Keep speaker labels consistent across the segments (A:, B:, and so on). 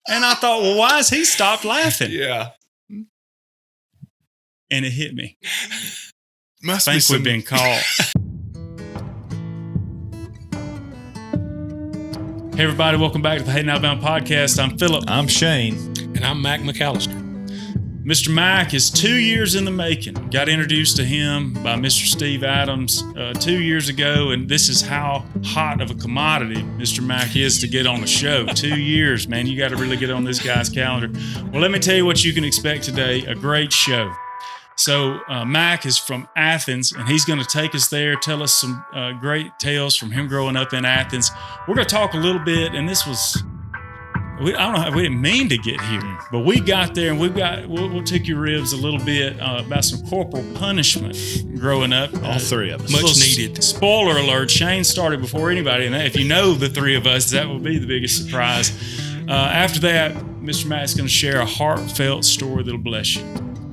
A: And I thought, well, why has he stopped laughing?
B: Yeah.
A: And it hit me.
B: Must
A: I
B: be
A: think we've been caught. Hey, everybody. Welcome back to the Hayden Outbound Podcast. I'm Philip.
C: I'm Shane.
D: And I'm Mac McAllister.
A: Mr. Mac is 2 years in the making. Got introduced to him by Mr. Steve Adams 2 years ago, and this is how hot of a commodity Mr. Mac is to get on the show. 2 years, man. You got to really get on this guy's calendar. Well, let me tell you what you can expect today. A great show. So Mac is from Athens, and he's going to take us there, tell us some great tales from him growing up in Athens. We're going to talk a little bit, and this was... I don't know. We didn't mean to get here, but we got there, and we'll tick your ribs a little bit about some corporal punishment growing up.
C: All three of us.
D: Much needed.
A: Spoiler alert: Shane started before anybody, and if you know the three of us, that will be the biggest surprise. After that, Mr. Matt's going to share a heartfelt story that'll bless you.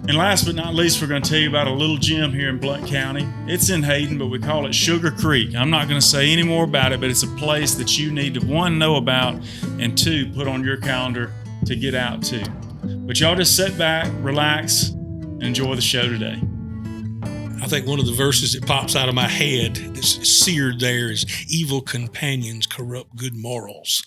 A: And last but not least, we're going to tell you about a little gym here in Blount County. It's in Hayden, but we call it Sugar Creek. I'm not going to say any more about it, but it's a place that you need to, one, know about, and two, put on your calendar to get out to. But y'all just sit back, relax, and enjoy the show today.
D: I think one of the verses that pops out of my head that's seared there is evil companions corrupt good morals.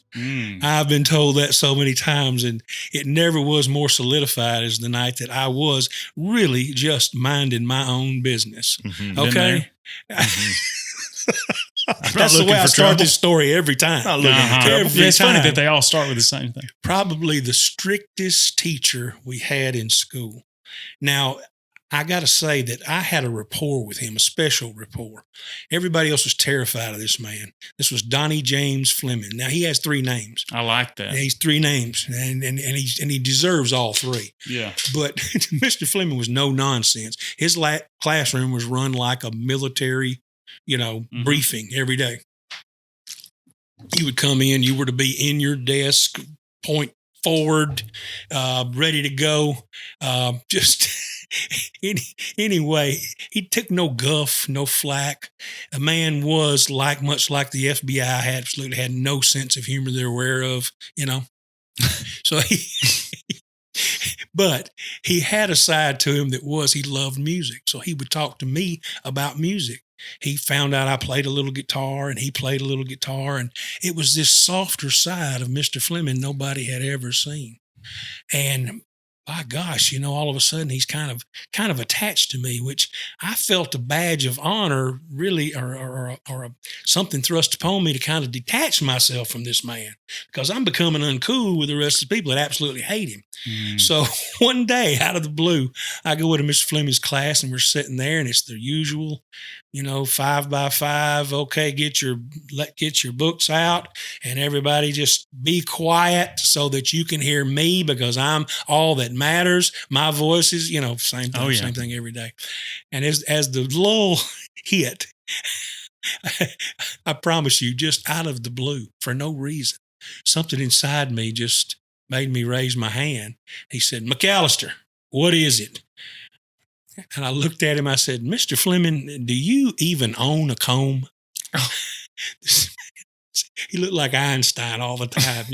D: I've been told that so many times, and it never was more solidified as the night that I was really just minding my own business.
C: Mm-hmm.
D: Okay?
C: Mm-hmm.
D: That's the way I start this story every time.
A: It's funny that they all start with the same thing.
D: Probably the strictest teacher we had in school. Now, I got to say that I had a rapport with him, a special rapport. Everybody else was terrified of this man. This was Donnie James Fleming. Now, he has three names.
A: I like that.
D: He's three names, and he deserves all three.
A: Yeah.
D: But Mr. Fleming was no nonsense. His classroom was run like a military, briefing every day. You would come in, you were to be in your desk, point forward, ready to go. Anyway, he took no guff, no flack. The man was much like the FBI, absolutely had no sense of humor they're aware of, So but he had a side to him that was he loved music. So he would talk to me about music. He found out I played a little guitar, and he played a little guitar, and it was this softer side of Mr. Fleming nobody had ever seen. And by gosh, all of a sudden he's kind of attached to me, which I felt a badge of honor, really, or something thrust upon me to kind of detach myself from this man, because I'm becoming uncool with the rest of the people that absolutely hate him. So one day, out of the blue, I go into Mr. Fleming's class, and we're sitting there, and it's the usual, 5 by 5. Okay, get your books out, and everybody just be quiet so that you can hear me, because I'm all that matters. My voice is, same thing, Same thing every day. And as the lull hit, I promise you, just out of the blue, for no reason, something inside me just made me raise my hand. He said, "McAllister, what is it?" And I looked at him. I said, "Mr. Fleming, do you even own a comb?" Oh. He looked like Einstein all the time,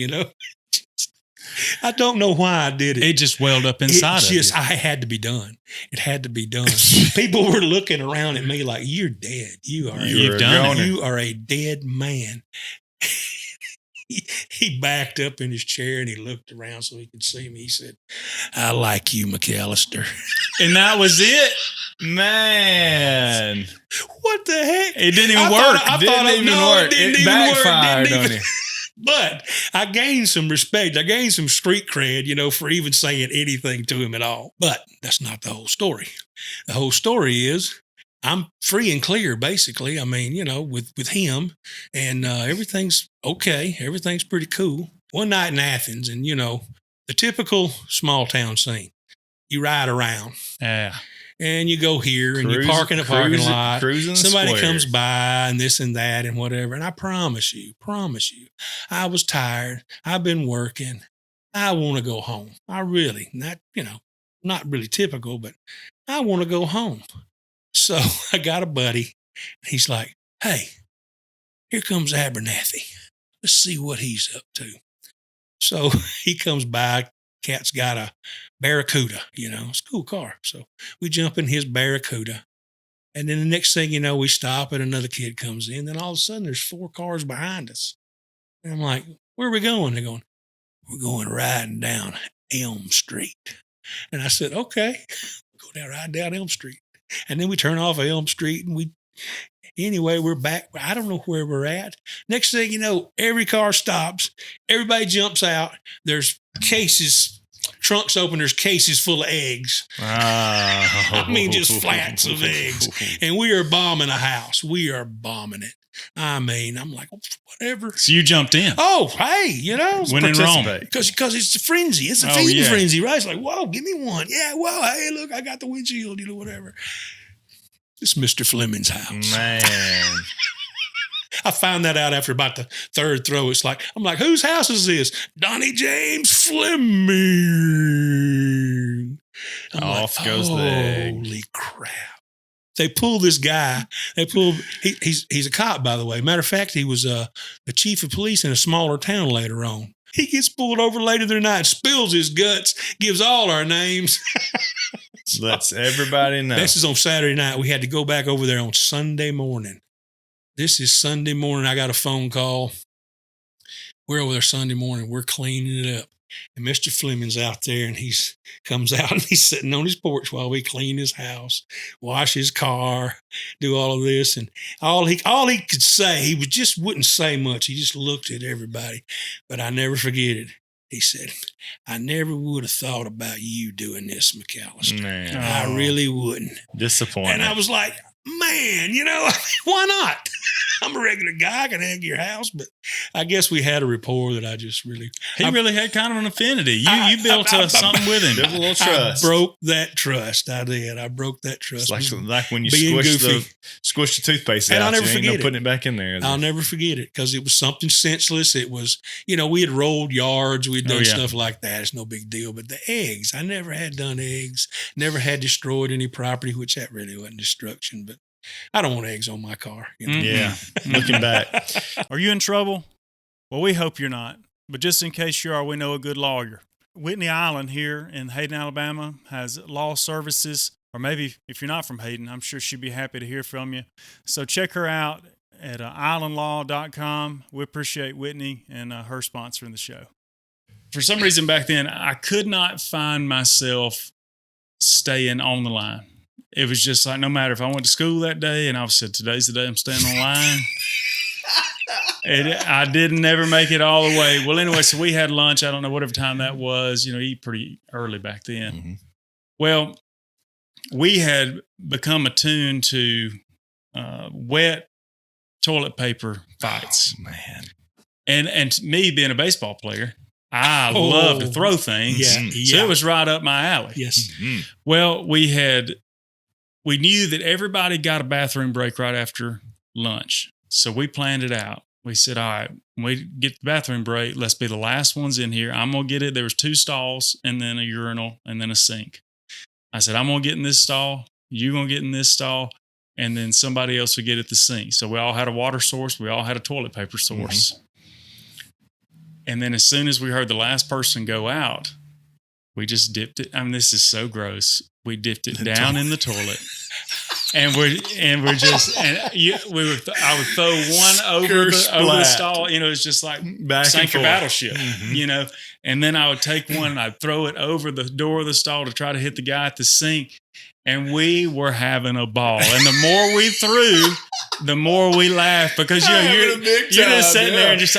D: I don't know why I did it.
A: It just welled up inside of you.
D: I had to be done. It had to be done. People were looking around at me like, "You're dead. You are a dead man." He backed up in his chair, and he looked around so he could see me. He said, "I like you, McAllister."
A: And that was it.
C: Man.
D: What the heck?
A: It didn't even work.
C: It backfired on you.
D: But I gained some respect. I gained some street cred, for even saying anything to him at all. But that's not the whole story. The whole story is I'm free and clear, basically. I mean, with him, and everything's okay. Everything's pretty cool. One night in Athens, and, the typical small town scene. You ride around.
A: Yeah.
D: And you go here, and you park in a parking lot. Somebody
C: squares.
D: comes by, and this and that and whatever. And I promise you, I was tired. I've been working. I want to go home. I really, not really typical, but I want to go home. So I got a buddy. He's like, "Hey, here comes Abernathy. Let's see what he's up to." So he comes by. Cat's got a Barracuda, it's a cool car. So we jump in his Barracuda. And then the next thing you know, we stop and another kid comes in. Then all of a sudden, there's 4 cars behind us. And I'm like, where are we going? They're going, we're going riding down Elm Street. And I said, okay, ride down Elm Street. And then we turn off Elm Street and we're back. I don't know where we're at. Next thing you know, every car stops. Everybody jumps out. There's cases, trunks open. There's cases full of eggs. I mean, just flats of eggs. And we are bombing a house. We are bombing it. I mean, I'm like, whatever.
A: So you jumped in.
D: Oh, hey,
A: when in Rome.
D: Because it's a frenzy. It's a feeding frenzy, right? It's like, whoa, give me one. Yeah, whoa, hey, look, I got the windshield, whatever. It's Mr. Fleming's house.
C: Man.
D: I found that out after about the 3rd throw. I'm like, whose house is this? Donnie James Fleming.
C: Off goes the egg.
D: Holy crap. They pull this guy. He's a cop, by the way. Matter of fact, he was the chief of police in a smaller town later on. He gets pulled over later that night, spills his guts, gives all our names.
C: Lets everybody know.
D: This is on Saturday night. We had to go back over there on Sunday morning. This is Sunday morning. I got a phone call. We're over there Sunday morning. We're cleaning it up. And Mr. Fleming's out there, and he comes out, and he's sitting on his porch while we clean his house, wash his car, do all of this. And all he could say, he wouldn't say much. He just looked at everybody. But I never forget it. He said, I never would have thought about you doing this, McAllister.
C: Man.
D: I really wouldn't.
C: Disappointed.
D: And I was like, man, why not? I'm a regular guy. I can egg your house, but I guess we had a rapport that I just really...
A: He really had kind of an affinity. You built something with him.
C: There's a little trust.
D: I broke that trust. I did. I broke that trust.
C: It's like when you squish the toothpaste
D: and
C: out.
D: I'll never
C: you ain't
D: forget
C: no putting it back in there.
D: I'll never forget it because it was something senseless. It was, we had rolled yards. We'd done stuff like that. It's no big deal. But the eggs, I never had done eggs. Never had destroyed any property, which that really wasn't destruction. But I don't want eggs on my car.
C: Yeah, looking back.
A: Are you in trouble? Well, we hope you're not. But just in case you are, we know a good lawyer. Whitney Island here in Hayden, Alabama has law services. Or maybe if you're not from Hayden, I'm sure she'd be happy to hear from you. So check her out at islandlaw.com. We appreciate Whitney and her sponsoring the show. For some reason back then, I could not find myself staying on the line. It was just like, no matter if I went to school that day and I said, today's the day I'm staying on line. I didn't never make it all the way. Well, anyway, so we had lunch. I don't know whatever time that was, eat pretty early back then. Mm-hmm. Well, we had become attuned to wet toilet paper fights.
C: Oh, man.
A: And me being a baseball player, I love to throw things.
D: Yeah.
A: So it was right up my alley.
D: Yes.
A: Mm-hmm. Well, we knew that everybody got a bathroom break right after lunch. So we planned it out. We said, all right, when we get the bathroom break, let's be the last ones in here. I'm going to get it. There was 2 stalls and then a urinal and then a sink. I said, I'm going to get in this stall. You're going to get in this stall. And then somebody else would get at the sink. So we all had a water source. We all had a toilet paper source. Mm-hmm. And then as soon as we heard the last person go out, we just dipped it. I mean, this is so gross. We dipped it down in the toilet. I would throw one over the stall. It's just like sank a battleship,
C: mm-hmm.
A: And then I would take one and I'd throw it over the door of the stall to try to hit the guy at the sink. And we were having a ball. And the more we threw, the more we laughed because you're just sitting there and just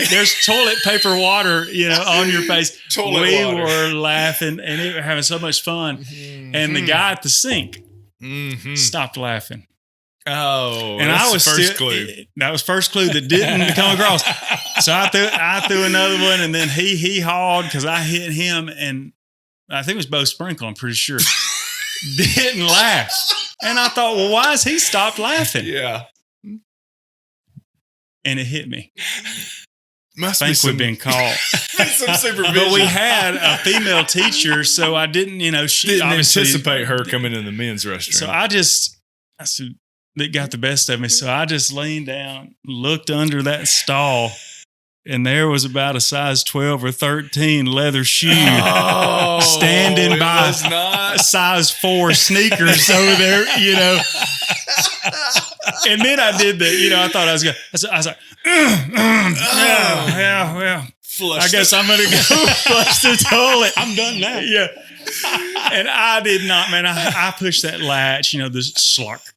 A: there's toilet paper water, on your face. We were laughing and we were having so much fun. Mm-hmm. And the guy at the sink stopped laughing.
C: Oh,
A: and I was first clue. That was first clue that didn't come across. So I threw another one, and then he hauled because I hit him, and I think it was Bo Sprinkle. I'm pretty sure didn't laugh, and I thought, well, why has he stopped laughing?
C: Yeah,
A: and it hit me.
C: Must
A: I think we've been caught.
C: Some supervision.
A: But we had a female teacher, so I didn't, she
C: didn't anticipate her coming in the men's restroom.
A: So I said, it got the best of me. So I just leaned down, looked under that stall, and there was about a size 12 or 13 leather shoe
C: standing
A: by size 4 sneakers over there, And then I did I thought I was going to, I was like, well, I guess I'm going to go flush the toilet.
D: I'm done now.
A: Yeah. And I did not, man. I pushed that latch, the slurk.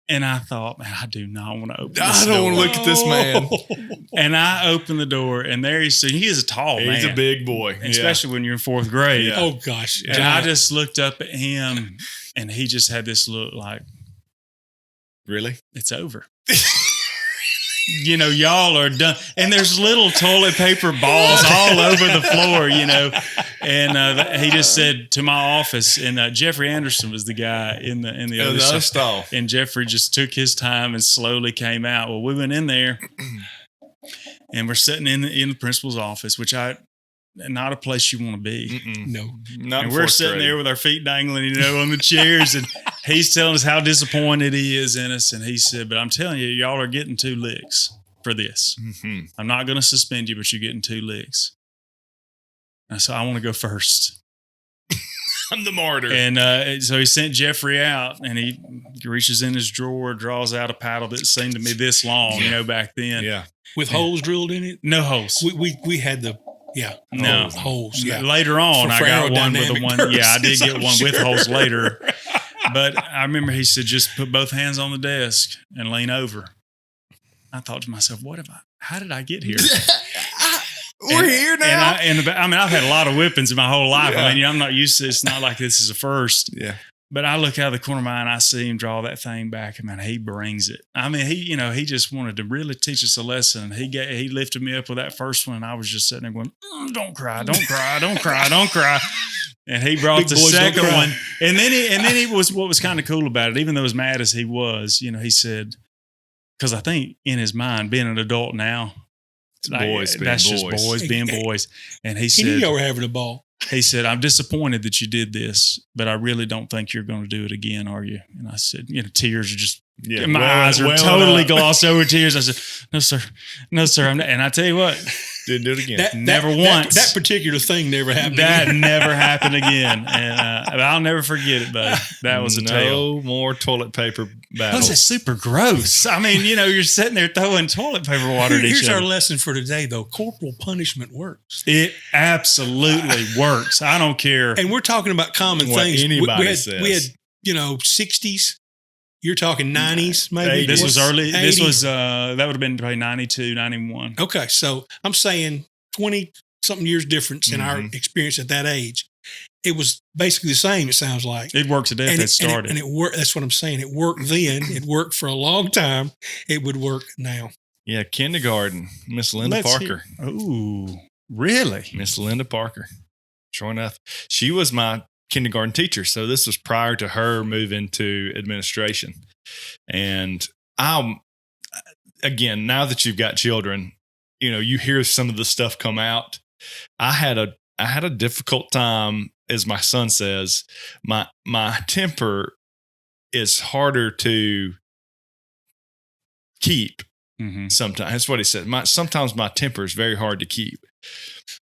A: And I thought, man, I do not want to open this
C: I don't want to look at this man.
A: And I opened the door, and there he is a tall man.
C: He's a big boy.
A: Especially when you're in 4th grade.
C: Yeah.
D: Oh, gosh.
A: And I just looked up at him, and he just had this look like,
C: really?
A: It's over. Y'all are done. And there's little toilet paper balls all over the floor, And he just said to my office, and Jeffrey Anderson was the guy in the other
C: stall.
A: And Jeffrey just took his time and slowly came out. Well, we went in there, and we're sitting in the principal's office, which not a place you want to be.
D: No.
C: Not
A: and we're sitting there with our feet dangling, on the chairs, and he's telling us how disappointed he is in us. And he said, but I'm telling you, y'all are getting 2 licks for this.
C: Mm-hmm.
A: I'm not going to suspend you, but you're getting 2 licks. And so I want to go first.
C: I'm the martyr.
A: And so he sent Jeffrey out, and he reaches in his drawer, draws out a paddle that seemed to me this long, back then.
C: Yeah.
D: With holes drilled in it?
A: No holes.
D: We had the... Yeah.
A: No.
D: Holes. Yeah.
A: Later on, I got one with a one.
D: Purposes,
A: yeah, I did get one with
D: sure.
A: holes later. But I remember he said, just put both hands on the desk and lean over. I thought to myself, how did I get here?
C: We're here now.
A: I've had a lot of whippings in my whole life.
C: Yeah.
A: I'm not used to it. It's not like this is a first.
C: Yeah.
A: But I look out of the corner of my eye and I see him draw that thing back, and man, he brings it. He just wanted to really teach us a lesson. He lifted me up with that first one, and I was just sitting there going, "Don't cry, don't cry, don't cry, don't cry." And he brought the second one, and then he was what was kind of cool about it, even though as mad as he was, he said, because I think in his mind, being an adult now,
C: boys being
A: that's
C: boys.
A: just boys being boys. And he said,
D: knew you were having a ball.
A: He said, I'm disappointed that you did this, but I really don't think you're going to do it again, are you? And I said, tears are just, my eyes are totally glossed over tears. I said, no, sir. And I tell you what,
C: didn't do it again.
A: Never once.
D: That particular thing never happened
A: That
D: again.
A: never happened again. And I'll never forget it, buddy. That was a tale.
C: No more toilet paper battles.
A: That was super gross. You're sitting there throwing toilet paper water at each
D: Here's
A: other.
D: our lesson for today, though. Corporal punishment works.
A: It absolutely works. I don't care.
D: And we're talking about common
C: What
D: things.
C: anybody
D: We had,
C: says.
D: 60s. You're talking 90s, maybe.
A: This was early.
D: 80s.
A: This was, that would have been probably 92, 91.
D: Okay. So I'm saying 20-something years difference in our experience at that age. It was basically the same, it sounds like.
A: It worked to death. It started.
D: And it worked. That's what I'm saying. It worked then. It worked for a long time. It would work now.
C: Yeah, kindergarten, Miss Linda Parker.
A: Ooh, really?
C: Miss Linda Parker. Sure enough. She was my kindergarten teacher. So this was prior to her moving to administration. And again, now that you've got children, you hear some of the stuff come out. I had a difficult time, as my son says. My temper is harder to keep. Sometimes that's what he said. Sometimes my temper is very hard to keep.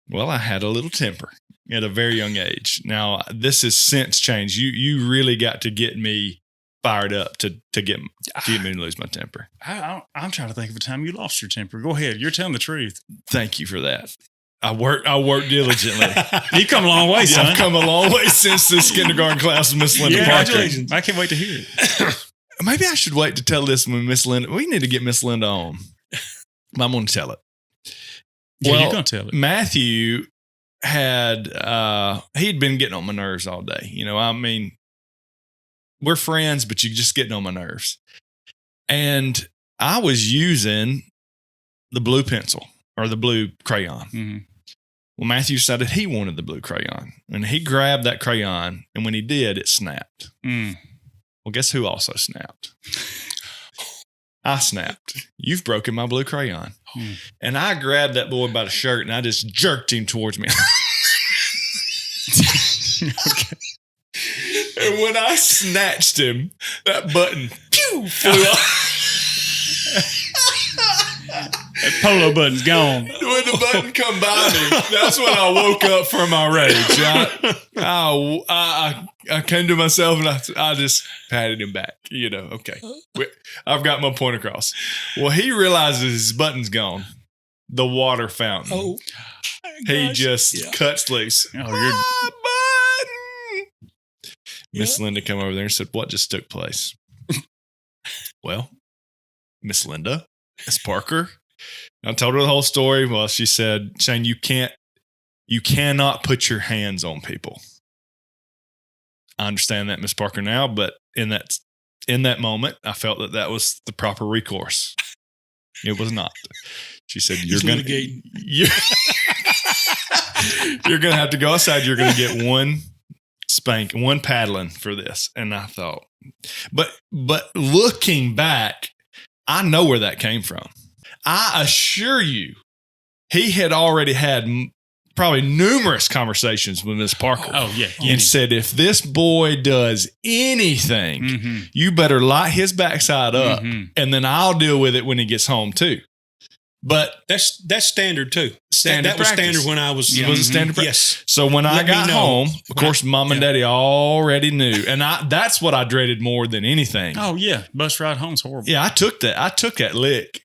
C: Well, I had a little temper at a very young age. Now this has since changed. You really got to get me fired up to get me to lose my temper.
A: I'm trying to think of a time you lost your temper. Go ahead. You're telling the truth.
C: Thank you for that. I worked diligently.
A: You've come a long way, son.
C: I've come a long way since this kindergarten class with Miss Linda Parker.
A: Congratulations. I can't wait to hear it.
C: Maybe I should wait to tell this when Miss Linda. We need to get Miss Linda on. I'm going to tell it.
A: Yeah, you're going to tell it.
C: Matthew he'd been getting on my nerves all day. We're friends, but you're just getting on my nerves. And I was using the blue pencil or the blue crayon. Mm-hmm. Well, Matthew decided he wanted the blue crayon, and he grabbed that crayon, and when he did, it snapped. Well, guess who also snapped? I snapped. You've broken my blue crayon. And I grabbed that boy by the shirt, and I just jerked him towards me. Okay. And when I snatched him, that button flew off.
A: That polo button's gone.
C: When the button come by me, that's when I woke up from my rage. I came to myself and I just patted him back. Okay, I've got my point across. Well, he realizes his button's gone. The water fountain.
D: Oh,
C: he just cuts loose.
A: Oh,
C: My button. Miss
D: Yeah.
C: Linda come over there and said, "What just took place?" Well, Miss Linda, Miss Parker. I told her the whole story. Well, she said, "Shane, you cannot put your hands on people." I understand that, Miss Parker, now, but in that moment, I felt that was the proper recourse. It was not. She said, "You're going to have to go outside. You're going to get one paddling for this." And I thought, but looking back, I know where that came from. I assure you, he had already had probably numerous conversations with Miss Parker.
A: Oh, yeah.
C: And said, if this boy does anything, you better light his backside up, and then I'll deal with it when he gets home too. But
D: that's standard too.
C: Standard
D: that was
C: practice.
D: standard when I was.
C: It was a standard
D: Yes.
C: So when I got home, of course, Mom and Daddy already knew. And that's what I dreaded more than anything.
A: Oh, yeah. Bus ride home's horrible.
C: Yeah, I took that lick.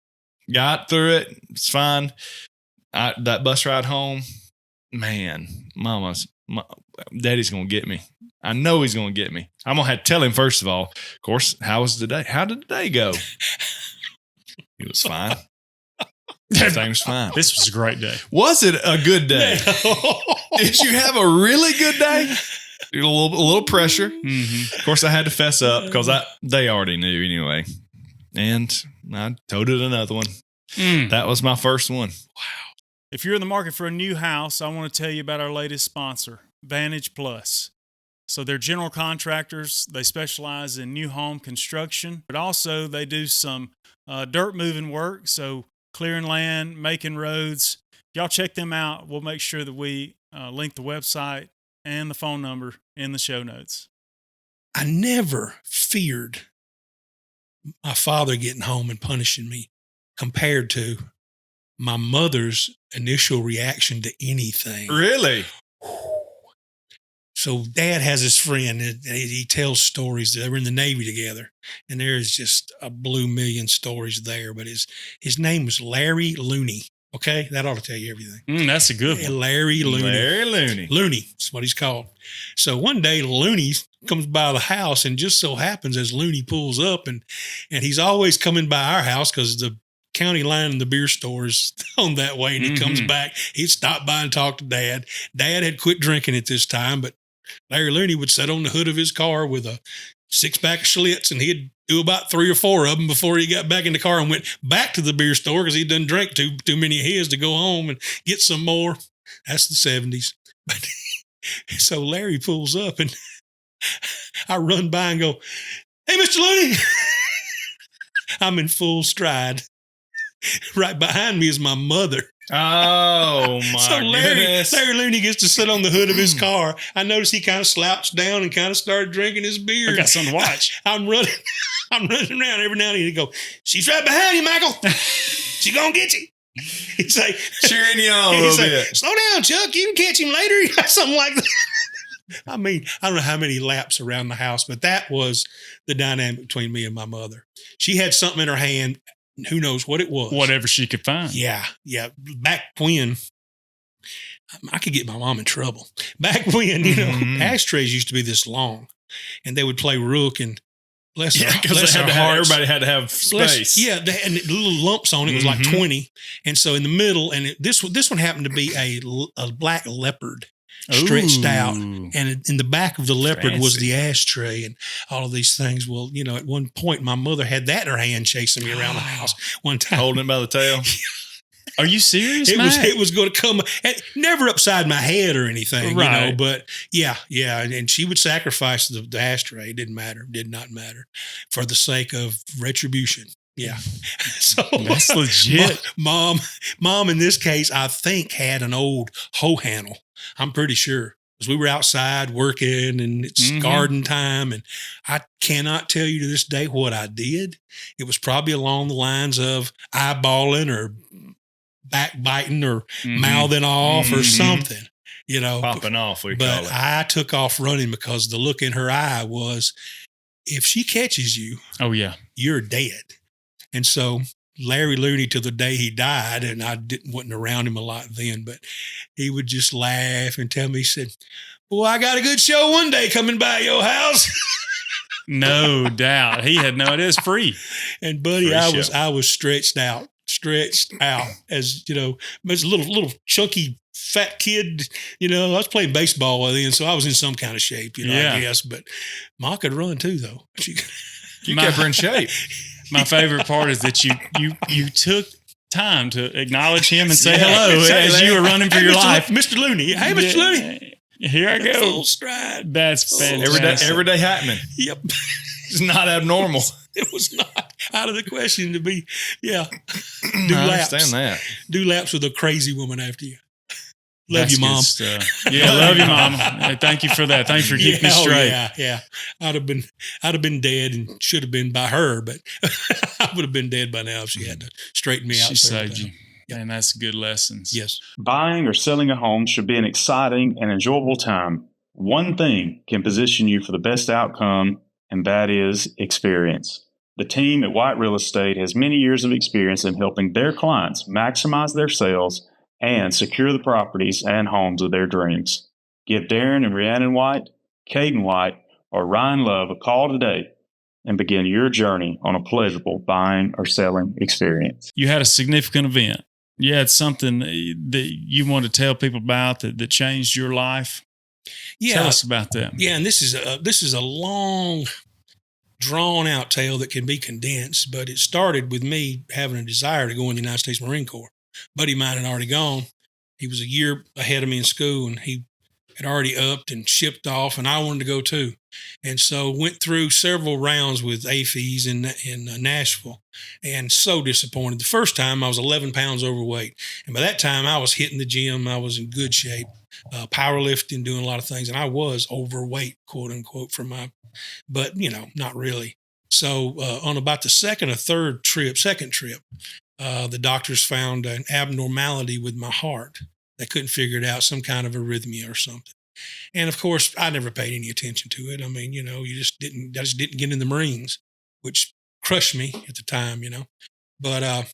C: Got through it. It's fine. That bus ride home, man, Daddy's going to get me. I know he's going to get me. I'm going to have to tell him, first of all, of course, how was the day? How did the day go? It was fine. Everything was fine.
A: This was a great day.
C: Was it a good day? Did you have a really good day? A little pressure. Of course, I had to fess up because they already knew anyway. And I toted another one. That was my first one.
A: Wow. If you're in the market for a new house, I want to tell you about our latest sponsor, Vantage Plus. So they're general contractors. They specialize in new home construction, but also they do some dirt moving work. So clearing land, making roads. Y'all check them out. We'll make sure that we link the website and the phone number in the show notes.
D: I never feared my father getting home and punishing me compared to my mother's initial reaction to anything.
C: Really?
D: So Dad has his friend, and he tells stories. They were in the Navy together, and there's just a blue million stories there. But his name was Larry Looney. Okay, that ought to tell you everything.
A: That's a good one.
D: Larry Looney.
C: Larry Looney.
D: Looney is what he's called. So one day Looney comes by the house, and just so happens as Looney pulls up, and he's always coming by our house because the county line and the beer store is on that way, and he comes back. He'd stop by and talk to Dad. Dad had quit drinking at this time, but Larry Looney would sit on the hood of his car with a 6-pack of Schlitz, and he'd do about 3 or 4 of them before he got back in the car and went back to the beer store because he done drank too many of his to go home and get some more. That's the 70s. But so Larry pulls up, and I run by and go, "Hey, Mr. Looney." I'm in full stride. Right behind me is my mother.
C: Oh, my
D: So
C: goodness.
D: Larry Looney gets to sit on the hood of his car. I noticed he kind of slouched down and kind of started drinking his beer.
A: I got something to watch.
D: I'm running around every now and then. He go, "She's right behind you, Michael. She gonna get you." He's like,
C: cheering you on a little bit.
D: "Slow down, Chuck. You can catch him later." Something like that. I mean, I don't know how many laps around the house, but that was the dynamic between me and my mother. She had something in her hand. Who knows what it was?
A: Whatever she could find.
D: Yeah. Back when, I could get my mom in trouble. Back when, ashtrays used to be this long, and they would play rook, and
C: Because everybody had to have space.
D: And the little lumps on it was like 20, and so in the middle, and this one happened to be a black leopard. Stretched out, and in the back of the leopard was the ashtray and all of these things. Well, at one point, my mother had that in her hand chasing me around the house one time.
C: Holding it by the tail.
A: Are you serious,
D: It was going to come, never upside my head or anything,
A: right.
D: but yeah. And she would sacrifice the ashtray. It did not matter for the sake of retribution. Yeah. So
A: that's legit.
D: Mom in this case, I think had an old hoe handle. I'm pretty sure, because we were outside working and it's garden time. And I cannot tell you to this day what I did. It was probably along the lines of eyeballing or backbiting or mouthing off or something,
C: Popping off, we call
D: But
C: it.
D: I took off running because the look in her eye was, if she catches you,
A: oh yeah,
D: you're dead. And so Larry Looney, till the day he died, and I wasn't around him a lot then, but he would just laugh and tell me, he said, well, I got a good show one day coming by your house.
A: no doubt. He had no idea. It's free.
D: And buddy,
C: Free show.
D: I was stretched out as, as a little chunky fat kid, I was playing baseball then, so I was in some kind of shape, I guess, but Ma could run too, though.
C: You kept her in shape.
A: My favorite part is that you took time to acknowledge him and say hello as you were running for your life.
D: Mr. Looney. Hey, Mr. Looney.
A: Here I go.
D: Full stride.
A: That's fantastic.
C: Every day happening.
D: Yep.
C: It's not abnormal.
D: It was not out of the question to be, do
C: I
D: laps.
C: understand that.
D: Do laps with a crazy woman after you. Love
A: That's
D: you, Mom.
A: Yeah, love you, Mom. Thank you for that. Thanks for keeping me straight.
D: Yeah. I'd have been dead and should have been by her, but I would have been dead by now if she had to straighten me out.
A: She saved you. And that's good lessons.
D: Yes.
B: Buying or selling a home should be an exciting and enjoyable time. One thing can position you for the best outcome, and that is experience. The team at White Real Estate has many years of experience in helping their clients maximize their sales and secure the properties and homes of their dreams. Give Darren and Rhiannon White, Caden White, or Ryan Love a call today and begin your journey on a pleasurable buying or selling experience.
A: You had a significant event. You had something that you want to tell people about that changed your life.
D: Yeah.
A: Tell us about that.
D: Yeah, and this is a long, drawn-out tale that can be condensed, but it started with me having a desire to go in the United States Marine Corps. A buddy of mine had already gone. He was a year ahead of me in school, and he had already upped and shipped off, and I wanted to go too. And so went through several rounds with AFEs in Nashville, and so disappointed. The first time I was 11 pounds overweight, and by that time I was hitting the gym. I was in good shape, powerlifting, doing a lot of things, and I was overweight, quote unquote, but not really. So on about the second trip, the doctors found an abnormality with my heart. They couldn't figure it out, some kind of arrhythmia or something. And of course, I never paid any attention to it. I mean, I just didn't get in the Marines, which crushed me at the time, But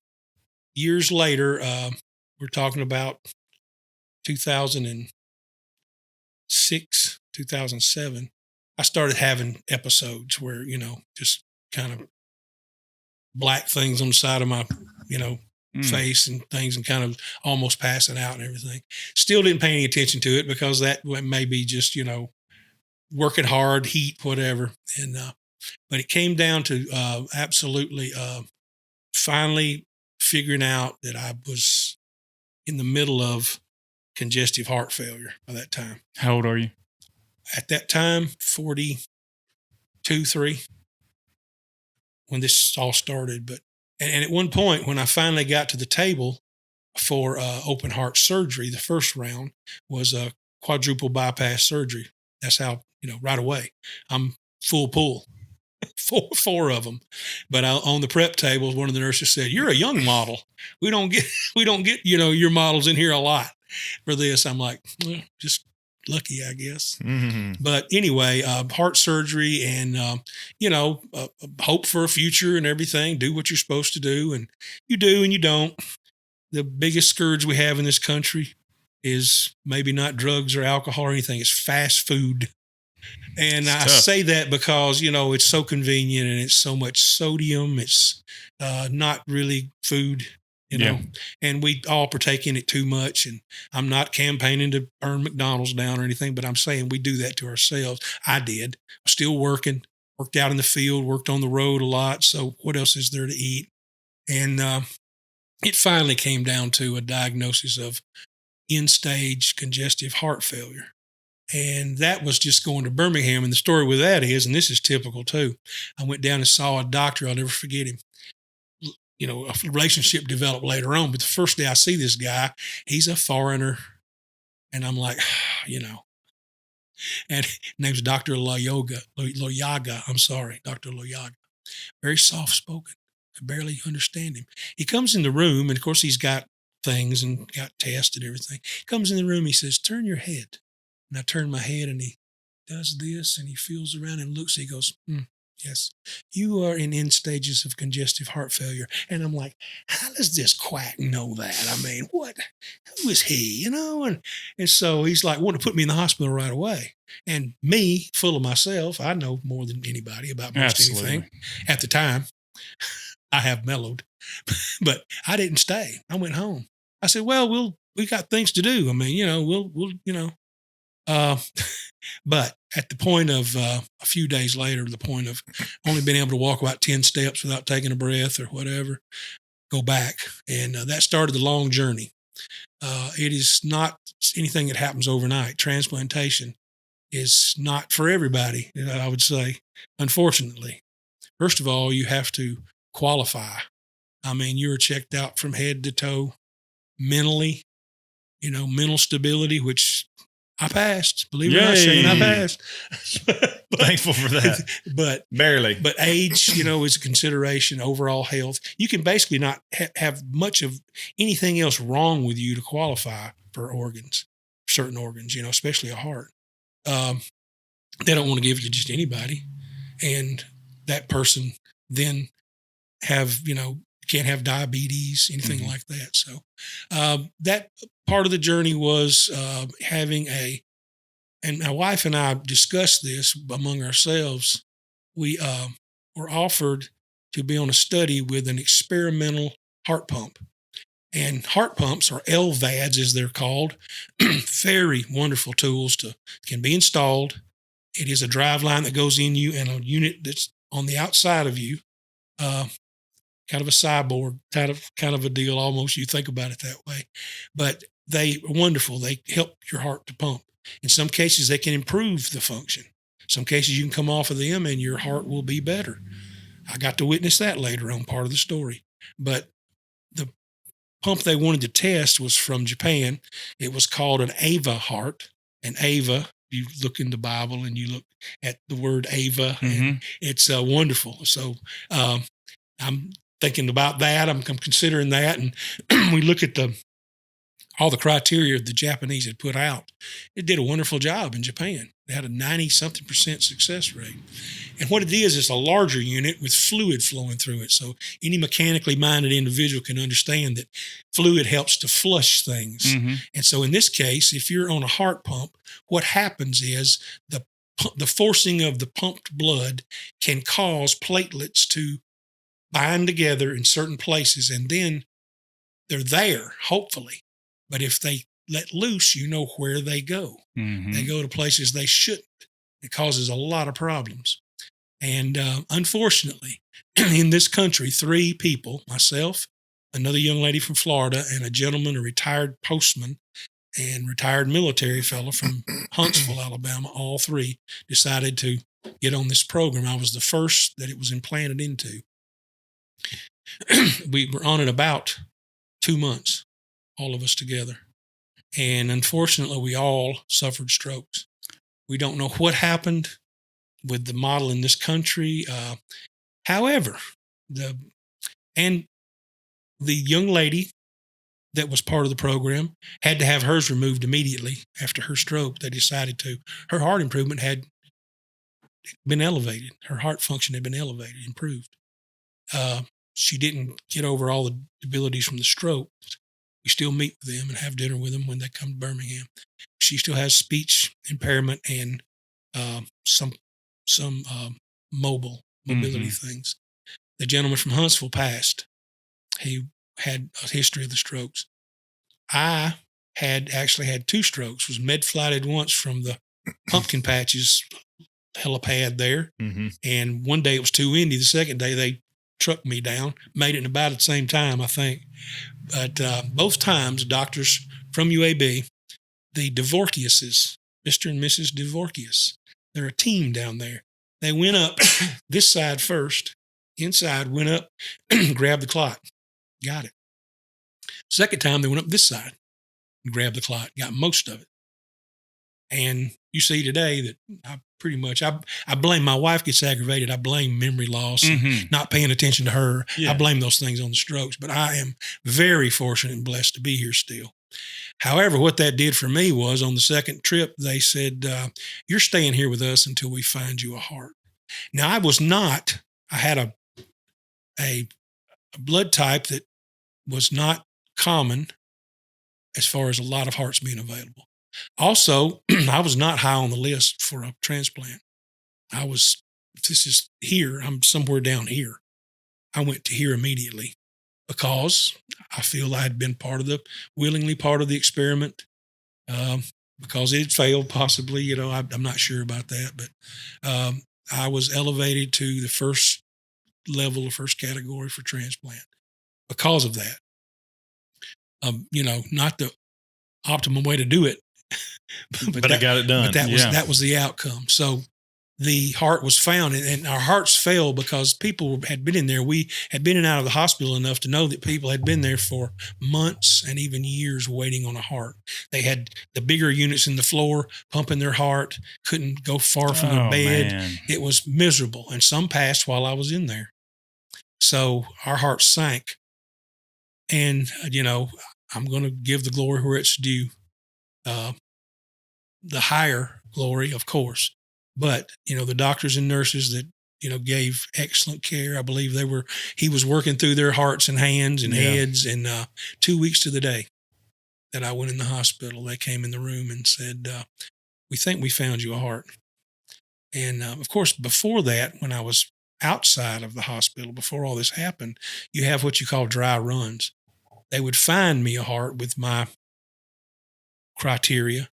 D: years later, we're talking about 2006, 2007, I started having episodes where, just kind of black things on the side of my, face and things, and kind of almost passing out and everything. Still didn't pay any attention to it because that may be just, working hard, heat, whatever. And, but it came down to absolutely finally figuring out that I was in the middle of congestive heart failure by that time.
A: How old are you?
D: At that time, 42, 3, when this all started. But and at one point, when I finally got to the table for open heart surgery, the first round was a quadruple bypass surgery. That's how, right away, I'm full pull, four of them. But on the prep table, one of the nurses said, "You're a young model. We don't get your models in here a lot for this." I'm like, well, just lucky, I guess.
C: Mm-hmm.
D: But anyway, heart surgery and, hope for a future and everything. Do what you're supposed to do. And you do and you don't. The biggest scourge we have in this country is maybe not drugs or alcohol or anything. It's fast food. And I say that because, it's so convenient and it's so much sodium. It's not really food. And we all partake in it too much. And I'm not campaigning to burn McDonald's down or anything, but I'm saying we do that to ourselves. I did. I'm still worked out in the field, worked on the road a lot. So what else is there to eat? And it finally came down to a diagnosis of end-stage congestive heart failure. And that was just going to Birmingham. And the story with that is, and this is typical too, I went down and saw a doctor. I'll never forget him. A relationship developed later on. But the first day I see this guy, he's a foreigner. And I'm like, And his name's Dr. Loyaga. I'm sorry, Dr. Loyaga. Very soft-spoken. Could barely understand him. He comes in the room, and of course he's got things and got tested and everything. Comes in the room, he says, turn your head. And I turn my head and he does this and he feels around and looks. He goes, yes, you are in end stages of congestive heart failure. And I'm like, how does this quack know that? I mean, who is he, And so he's like, wanting to put me in the hospital right away. And me, full of myself, I know more than anybody about most anything. At the time, I have mellowed, but I didn't stay. I went home. I said, well, we got things to do. I mean, but at the point of a few days later, the point of only being able to walk about 10 steps without taking a breath or whatever, go back. And that started the long journey. It is not anything that happens overnight. Transplantation is not for everybody, I would say, unfortunately. First of all, you have to qualify. I mean, you're checked out from head to toe mentally, mental stability, which I passed. Believe it or not, Shane, I passed.
C: Thankful for that.
D: But
C: barely.
D: But age, is a consideration. Overall health. You can basically not have much of anything else wrong with you to qualify for organs, certain organs. Especially a heart. They don't want to give it to just anybody, and that person then can't have diabetes, anything like that. So that part of the journey was and my wife and I discussed this among ourselves. We were offered to be on a study with an experimental heart pump. And heart pumps, or LVADs as they're called, very wonderful tools can be installed. It is a drive line that goes in you and a unit that's on the outside of you. Kind of a cyborg, kind of a deal almost. You think about it that way. But they are wonderful. They help your heart to pump. In some cases, they can improve the function. Some cases, you can come off of them and your heart will be better. I got to witness that later on, part of the story. But the pump they wanted to test was from Japan. It was called an Ava heart. And Ava, you look in the Bible and you look at the word Ava, and it's wonderful. So I'm thinking about that. I'm considering that. And we look at all the criteria the Japanese had put out. It did a wonderful job in Japan. They had a 90-something% success rate. And what it is a larger unit with fluid flowing through it. So any mechanically minded individual can understand that fluid helps to flush things. And so in this case, if you're on a heart pump, what happens is the forcing of the pumped blood can cause platelets to bind together in certain places, and then they're there, hopefully. But if they let loose, where they go. They go to places they shouldn't. It causes a lot of problems. And unfortunately, in this country, 3 people, myself, another young lady from Florida, and a gentleman, a retired postman, and retired military fellow from Huntsville, Alabama, all 3 decided to get on this program. I was the first that it was implanted into. We were on it about 2 months, all of us together. And unfortunately, we all suffered strokes. We don't know what happened with the model in this country. However, the young lady that was part of the program had to have hers removed immediately after her stroke. They decided to. Her heart improvement had been elevated. Her heart function had been elevated, improved. She didn't get over all the debilities from the stroke. We still meet with them and have dinner with them when they come to Birmingham. She still has speech impairment and some mobility things. The gentleman from Huntsville passed. He had a history of the strokes. I had actually had 2 strokes. Was med-flighted once from the pumpkin patches helipad there. And one day it was too windy. The second day they trucked me down. Made it in about the same time, I think. But both times, doctors from UAB, the Dvorkiuses, Mr. and Mrs. Dvorkius, they're a team down there. They went up this side first, inside, went up, grabbed the clot, got it. Second time, they went up this side and grabbed the clot, got most of it. And, you see today that I pretty much, I blame, my wife gets aggravated. I blame memory loss and not paying attention to her.
A: Yeah.
D: I blame those things on the strokes, but I am very fortunate and blessed to be here still. However, what that did for me was on the second trip, they said, you're staying here with us until we find you a heart. Now, I had a blood type that was not common as far as a lot of hearts being available. Also, I was not high on the list for a transplant. This is here, I'm somewhere down here. I went to here immediately because I feel I had been willingly part of the experiment, because it failed possibly, I'm not sure about that, but I was elevated to the first level, the first category for transplant because of that. Not the optimum way to do it,
C: but I got it done.
D: But that was the outcome. So the heart was found, and our hearts failed because people had been in there. We had been in and out of the hospital enough to know that people had been there for months and even years waiting on a heart. They had the bigger units in the floor pumping their heart, couldn't go far from their bed.
A: Man.
D: It was miserable, and some passed while I was in there. So our hearts sank, and I'm going to give the glory where it's due. The higher glory, of course. But, the doctors and nurses that, gave excellent care. I believe he was working through their hearts and hands and heads. And 2 weeks to the day that I went in the hospital, they came in the room and said, we think we found you a heart. And of course, before that, when I was outside of the hospital, before all this happened, you have what you call dry runs. They would find me a heart with my criteria.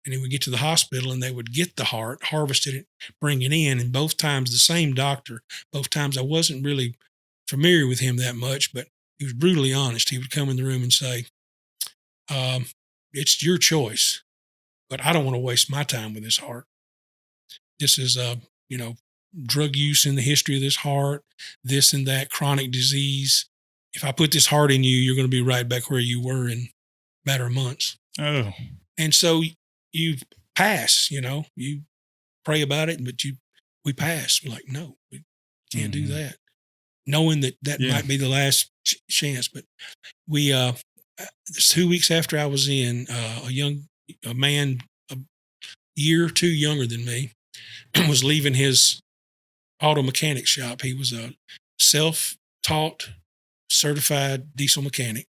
D: And then we get to the hospital and they would get the heart, harvested it, bring it in. And both times the same doctor, both times I wasn't really familiar with him that much, but he was brutally honest. He would come in the room and say, it's your choice, but I don't want to waste my time with this heart. This is, drug use in the history of this heart, this and that, chronic disease. If I put this heart in you, you're going to be right back where you were in a matter of months.
A: Oh.
D: And so you pass, you pray about it, but we pass. We're like, no, we can't do that. Knowing that might be the last chance. But we, 2 weeks after I was in, a man, a year or two younger than me, was leaving his auto mechanic shop. He was a self-taught, certified diesel mechanic,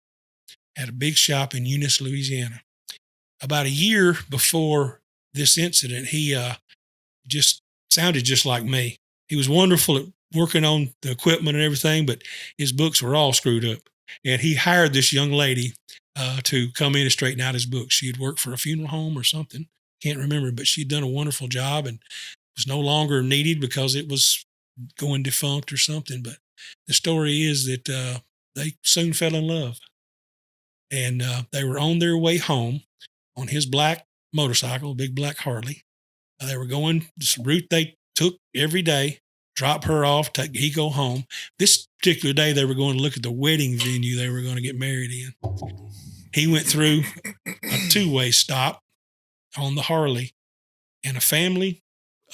D: had a big shop in Eunice, Louisiana. About a year before this incident, he just sounded just like me. He was wonderful at working on the equipment and everything, but his books were all screwed up. And he hired this young lady to come in and straighten out his books. She had worked for a funeral home or something. Can't remember, but she'd done a wonderful job and was no longer needed because it was going defunct or something. But the story is that they soon fell in love. And they were on their way home on his black motorcycle, big black Harley. They were going this route they took every day, drop her off, he go home. This particular day, they were going to look at the wedding venue they were going to get married in. He went through a two-way stop on the Harley, and a family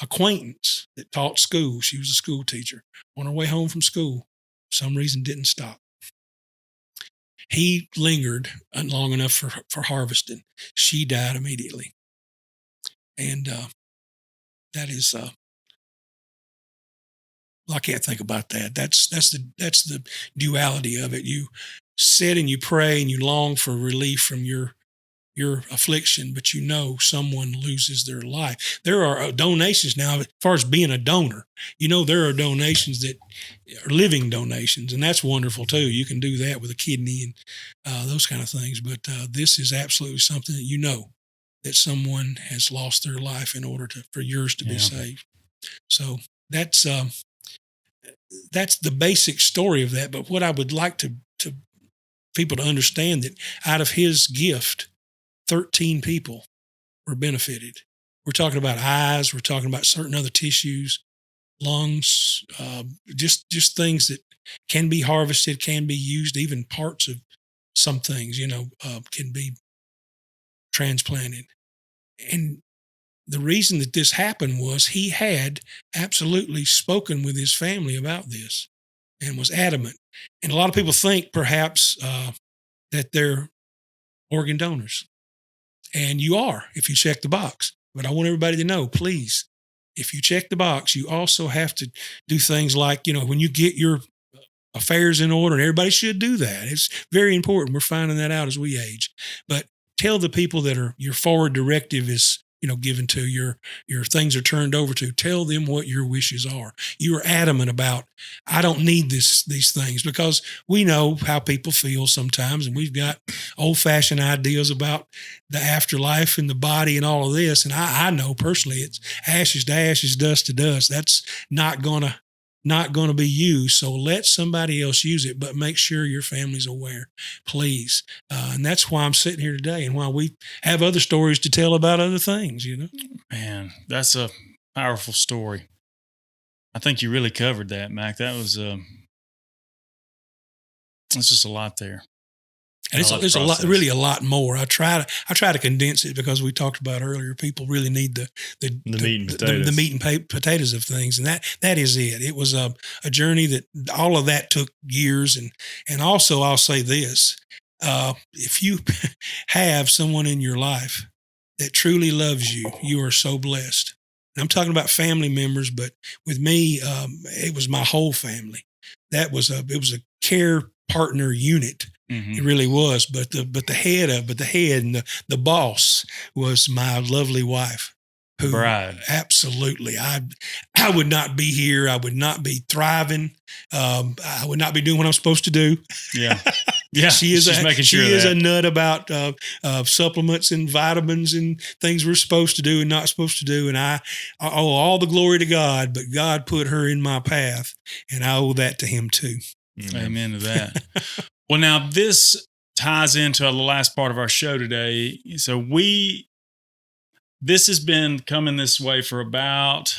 D: acquaintance that taught school. She was a school teacher. On her way home from school, for some reason didn't stop. He lingered long enough for harvesting. She died immediately. And that is, I can't think about that. That's the duality of it. You sit and you pray and you long for relief from your affliction, but someone loses their life. There are donations now, as far as being a donor, there are donations that are living donations, and that's wonderful too. You can do that with a kidney and those kind of things. But this is absolutely something that that someone has lost their life in order for yours to be saved. So that's the basic story of that. But what I would like to people to understand that out of his gift, 13 people were benefited. We're talking about eyes. We're talking about certain other tissues, lungs, just things that can be harvested, can be used. Even parts of some things, can be transplanted. And the reason that this happened was he had absolutely spoken with his family about this and was adamant. And a lot of people think perhaps that they're organ donors. And you are, if you check the box. But I want everybody to know, please, if you check the box, you also have to do things like, when you get your affairs in order, and everybody should do that. It's very important. We're finding that out as we age. But tell the people that are your forward directive is, given to, your things are turned over to. Tell them what your wishes are. You are adamant about, I don't need these things, because we know how people feel sometimes, and we've got old-fashioned ideas about the afterlife and the body and all of this. And I know personally it's ashes to ashes, dust to dust. That's not gonna be used. So let somebody else use it, but make sure your family's aware, please. And that's why I'm sitting here today, and why we have other stories to tell about other things,
A: Man, that's a powerful story. I think you really covered that, Mac. That was, it's just a lot there.
D: And there's a lot, really a lot more. I try to condense it, because we talked about earlier, people really need the
C: meat and potatoes.
D: The meat and potatoes of things. And that is it. It was a journey that all of that took years. And also I'll say this, if you have someone in your life that truly loves you, you are so blessed. And I'm talking about family members, but with me, it was my whole family. It was a care partner unit.
A: Mm-hmm.
D: It really was. But the head and the boss was my lovely wife. Who,
A: bride.
D: Absolutely. I would not be here. I would not be thriving. I would not be doing what I'm supposed to do.
A: Yeah. Yeah.
D: She's
A: making sure
D: she is a nut about supplements and vitamins and things we're supposed to do and not supposed to do. And I owe all the glory to God, but God put her in my path, and I owe that to him too.
A: Amen to that. Well, now this ties into the last part of our show today. So this has been coming this way for about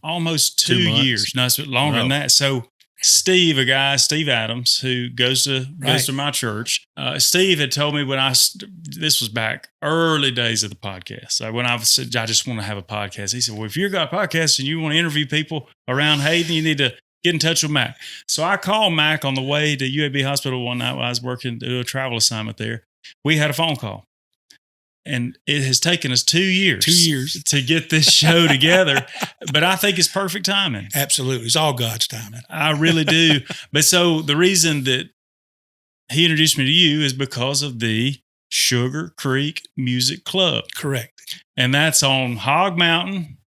A: almost 2 years. No, it's longer than that. So Steve Adams, who goes to my church, Steve had told me this was back early days of the podcast. So when I said, I just want to have a podcast, he said, well, if you've got a podcast and you want to interview people around Hayden, you need to get in touch with Mac. So I called Mac on the way to UAB Hospital one night while I was working to do a travel assignment there. We had a phone call. And it has taken us 2 years.
D: 2 years.
A: To get this show together. But I think it's perfect timing.
D: Absolutely. It's all God's timing.
A: I really do. But so the reason that he introduced me to you is because of the Sugar Creek Music Club.
D: Correct.
A: And that's on Hog Mountain.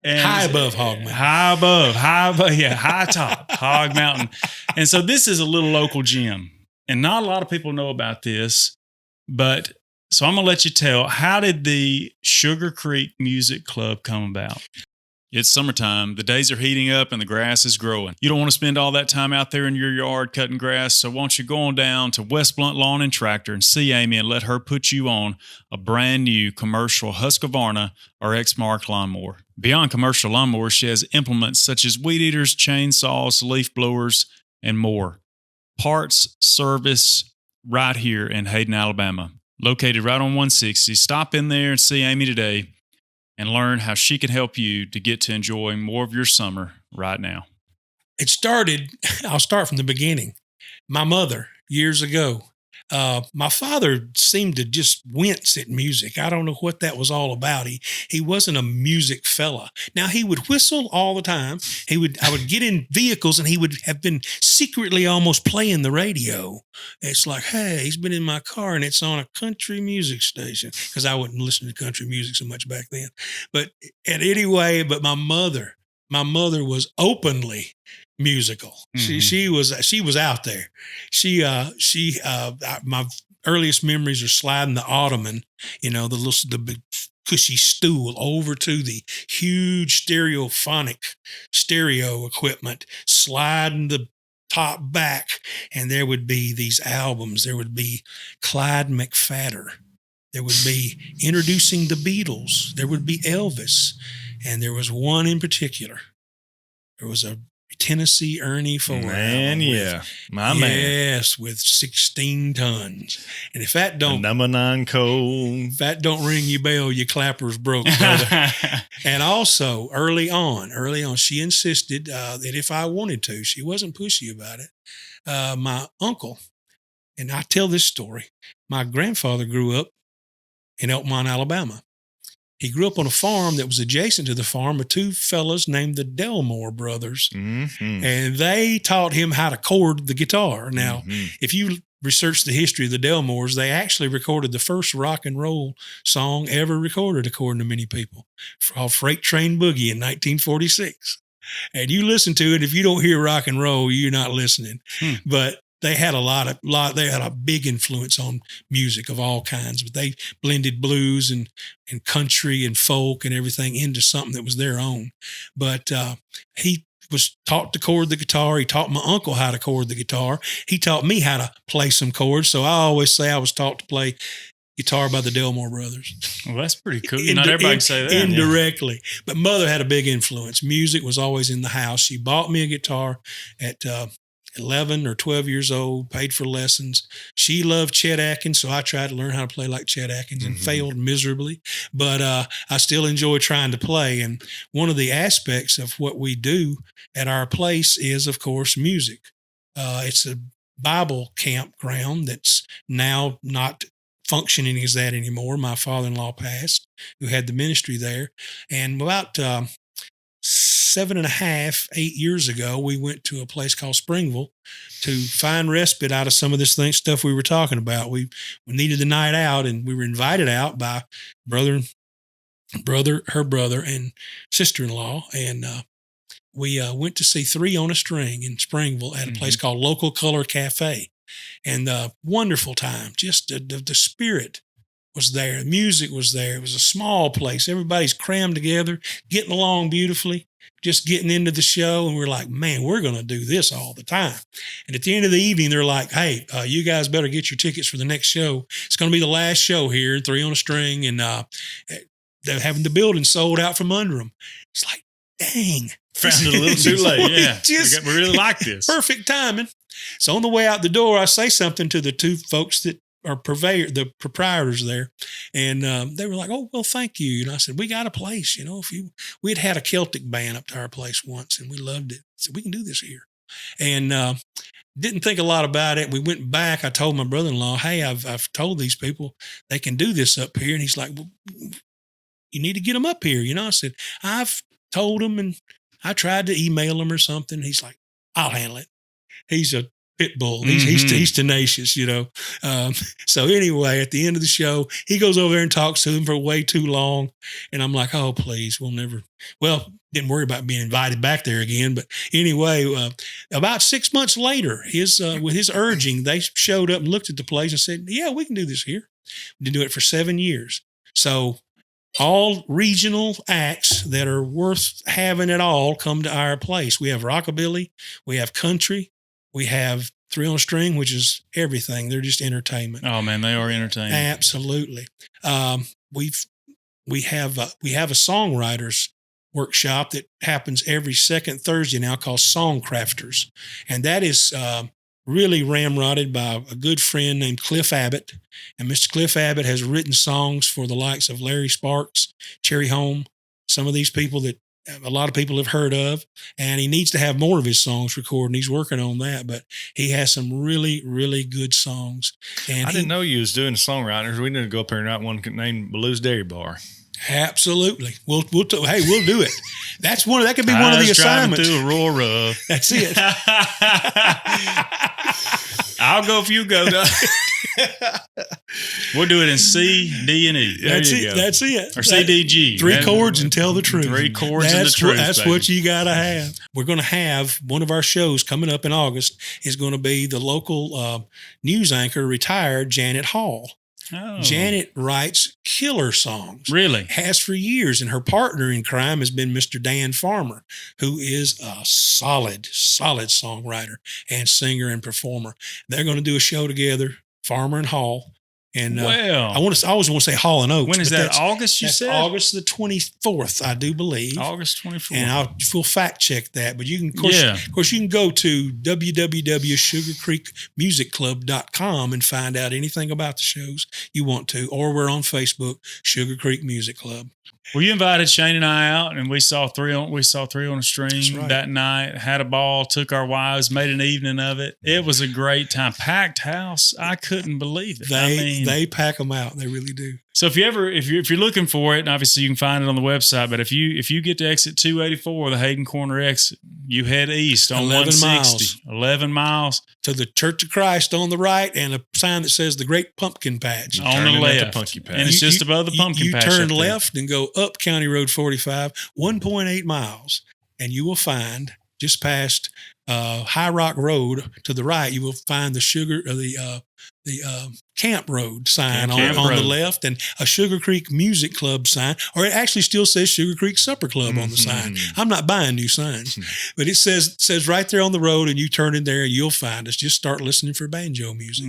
A: And
D: high above Hog Mountain.
A: High top, Hog Mountain. And so this is a little local gym. And not a lot of people know about this, but so I'm going to let you tell, how did the Sugar Creek Music Club come about? It's summertime. The days are heating up and the grass is growing. You don't want to spend all that time out there in your yard cutting grass, so won't you go on down to West Blunt Lawn and Tractor and see Amy and let her put you on a brand new commercial Husqvarna or Exmark lawnmower. Beyond commercial lawnmowers, she has implements such as weed eaters, chainsaws, leaf blowers, and more. Parts, service, right here in Hayden, Alabama. Located right on 160. Stop in there and see Amy today and learn how she can help you to get to enjoy more of your summer right now.
D: It started, I'll start from the beginning. My mother, years ago, my father seemed to just wince at music. I don't know what that was all about. He wasn't a music fella. Now, he would whistle all the time. I would get in vehicles and he would have been secretly almost playing the radio. It's like, hey, he's been in my car and it's on a country music station, because I wouldn't listen to country music so much back then. But anyway, my mother was openly musical. Mm-hmm. She was out there. My earliest memories are sliding the ottoman, the big cushy stool over to the huge stereophonic stereo equipment, sliding the top back, and there would be these albums. There would be Clyde McPhatter. There would be introducing the Beatles. There would be Elvis. And there was one in particular. There was a Tennessee Ernie 4.
C: Man, yeah. My man.
D: Yes, with 16 tons. And if that don't
C: number 9 cold.
D: if that don't ring your bell, your clapper's broke, brother. And also, early on, she insisted that if I wanted to, she wasn't pushy about it. My uncle, and I tell this story, my grandfather grew up in Elkmont, Alabama. He grew up on a farm that was adjacent to the farm of two fellas named the Delmore brothers.
C: Mm-hmm.
D: And they taught him how to chord the guitar. Now, if you research the history of the Delmores, they actually recorded the first rock and roll song ever recorded, according to many people, called Freight Train Boogie in 1946. And you listen to it, if you don't hear rock and roll, you're not listening. But they had they had a big influence on music of all kinds, but they blended blues and country and folk and everything into something that was their own. But he was taught to chord the guitar. He taught my uncle how to chord the guitar. He taught me how to play some chords. So I always say I was taught to play guitar by the Delmore brothers.
A: Well, that's pretty cool. Not everybody can say that.
D: Indirectly. Yeah. But mother had a big influence. Music was always in the house. She bought me a guitar at 11 or 12 years old, paid for lessons. She loved Chet Atkins, so I tried to learn how to play like Chet Atkins and failed miserably. But I still enjoy trying to play. And one of the aspects of what we do at our place is, of course, music. It's a Bible campground that's now not functioning as that anymore. My father-in-law passed, who had the ministry there. And about 7.5, 8 years ago, we went to a place called Springville to find respite out of some of this stuff we were talking about. We needed the night out, and we were invited out by her brother, and sister-in-law. And we went to see Three on a String in Springville at a place called Local Color Cafe. And wonderful time. Just the spirit was there. The music was there. It was a small place. Everybody's crammed together, getting along beautifully, just getting into the show. And we're like, man, we're going to do this all the time. And at the end of the evening, they're like, hey, you guys better get your tickets for the next show. It's going to be the last show here, Three on a String. And they're having the building sold out from under them. It's like, dang.
A: Found it a little too late. Yeah. We really like this.
D: Perfect timing. So on the way out the door, I say something to the two folks that are the proprietors there. And they were like, oh, well, thank you. And I said, we got a place, we'd had a Celtic band up to our place once and we loved it. So we can do this here. And didn't think a lot about it. We went back. I told my brother-in-law, hey, I've told these people they can do this up here. And he's like, well, you need to get them up here. I said, I've told them, and I tried to email him or something. He's like, I'll handle it. He's a pit bull. He's tenacious, So anyway, at the end of the show, he goes over there and talks to them for way too long. And I'm like, oh, please, didn't worry about being invited back there again. But anyway, about 6 months later, with his urging, they showed up and looked at the place and said, yeah, we can do this here. We did do it for 7 years. So all regional acts that are worth having at all come to our place. We have rockabilly, we have country, we have Three on a String, which is everything. They're just entertainment.
A: Oh man, they are entertainment.
D: Absolutely. We have a songwriters workshop that happens every second Thursday now called Song Crafters, and that is really ramrodded by a good friend named Cliff Abbott. And Mr. Cliff Abbott has written songs for the likes of Larry Sparks, Cherry Home, some of these people that a lot of people have heard of. And he needs to have more of his songs recorded, and he's working on that. But he has some really, really good songs. And
C: I didn't know you was doing songwriters. We need to go up there and write one named Blues Dairy Bar.
D: Absolutely. We'll do it. That could be one of the assignments.
A: Through Aurora.
D: That's it.
A: I'll go if you go. We'll do it in C, D, and E.
D: That's it.
A: Or C, D, G.
D: Three chords and tell the truth.
A: Three chords and the truth.
D: That's what you got to have. We're going to have one of our shows coming up in August is going to be the local news anchor, retired Janet Hall.
A: Oh.
D: Janet writes killer songs.
A: Really?
D: Has for years. And her partner in crime has been Mr. Dan Farmer, who is a solid songwriter and singer and performer. They're going to do a show together, Farmer and Hall. And
A: well,
D: I always want to say Hall and Oaks.
A: when is
D: but
A: that? August, you
D: that's
A: said?
D: August the 24th, I do believe.
A: August 24th.
D: And we'll fact check that. But you can, of course, you can go to www.sugarcreekmusicclub.com and find out anything about the shows you want to. Or we're on Facebook, Sugar Creek Music Club.
A: Well, you invited Shane and I out, and we saw three on a stream that night. Had a ball, took our wives, made an evening of it. It was a great time. Packed house. I couldn't believe it.
D: They pack them out. They really do.
A: So if you're looking for it, and obviously you can find it on the website. But if you get to exit 284, the Hayden Corner exit, you head east on 160, 11 miles
D: to the Church of Christ on the right, and a sign that says the Great Pumpkin Patch
A: on the left. And it's just above the pumpkin patch.
D: You turn left and go up County Road 45, 1.8 miles, and you will find just past High Rock Road to the right. You will find the Camp Road sign on the left, and a Sugar Creek Music Club sign, or it actually still says Sugar Creek Supper Club on the sign. I'm not buying new signs, but it says right there on the road, and you turn in there and you'll find us. Just start listening for banjo music.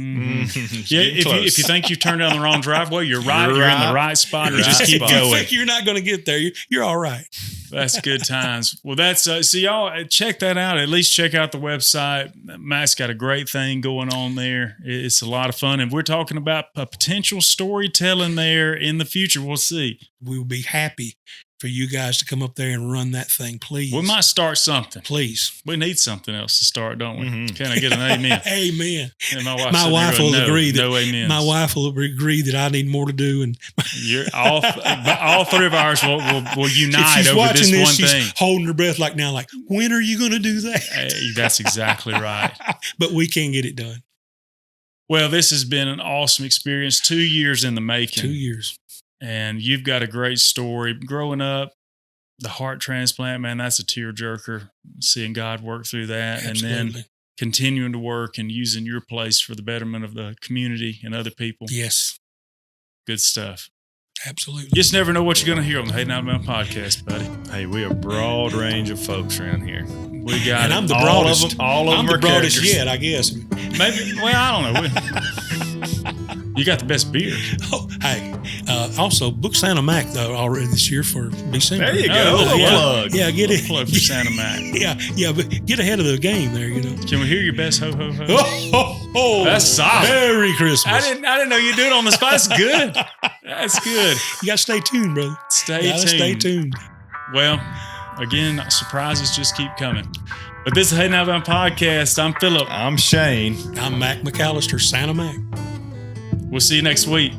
A: Yeah, if you think you've turned down the wrong driveway, you're right. You're in the right spot. You just keep going.
D: If you think you're not going to get there, you're all right.
A: That's good times. Well, that's so y'all check that out. At least check out the website. Matt's got a great thing going on there. It's a lot of fun, and we're talking about a potential storytelling there in the future. We'll see.
D: We will be happy for you guys to come up there and run that thing, please.
A: We might start something.
D: Please.
A: We need something else to start, don't we? Can I get an amen?
D: Amen.
A: And
D: my wife will agree that
A: amens.
D: My wife will agree that I need more to do, and
A: all three of ours will unite over this one thing.
D: She's holding her breath like when are you going to do that?
A: Hey, that's exactly right.
D: But we can get it done.
A: Well, this has been an awesome experience. 2 years in the making.
D: 2 years.
A: And you've got a great story. Growing up, the heart transplant, man, that's a tearjerker. Seeing God work through that.
D: Absolutely.
A: And then continuing to work and using your place for the betterment of the community and other people.
D: Yes.
A: Good stuff.
D: Absolutely.
A: You just never know what you're going to hear on the Hayden Alabama podcast, buddy.
C: Hey, we're a broad range of folks around here.
A: We got
D: and I'm the broadest.
C: All of them
D: I'm the broadest yet, I guess.
A: Maybe. Well, I don't know. You got the best beer.
D: Oh, hey. Also, book Santa Mac though already this year for December.
C: There you go.
D: Plug. Yeah, get it.
A: Plug for Santa Mac.
D: Yeah, but get ahead of the game there.
A: Can we hear your best ho ho ho?
D: Oh,
A: that's solid.
D: Merry Christmas.
A: I didn't know you do it on the spot. That's good. That's good.
D: You got to stay tuned, brother. Stay tuned.
A: Well, again, surprises just keep coming. But this is Hayden Alabama Podcast. I'm Philip.
C: I'm Shane.
D: I'm Mac McAllister, Santa Mac.
A: We'll see you next week.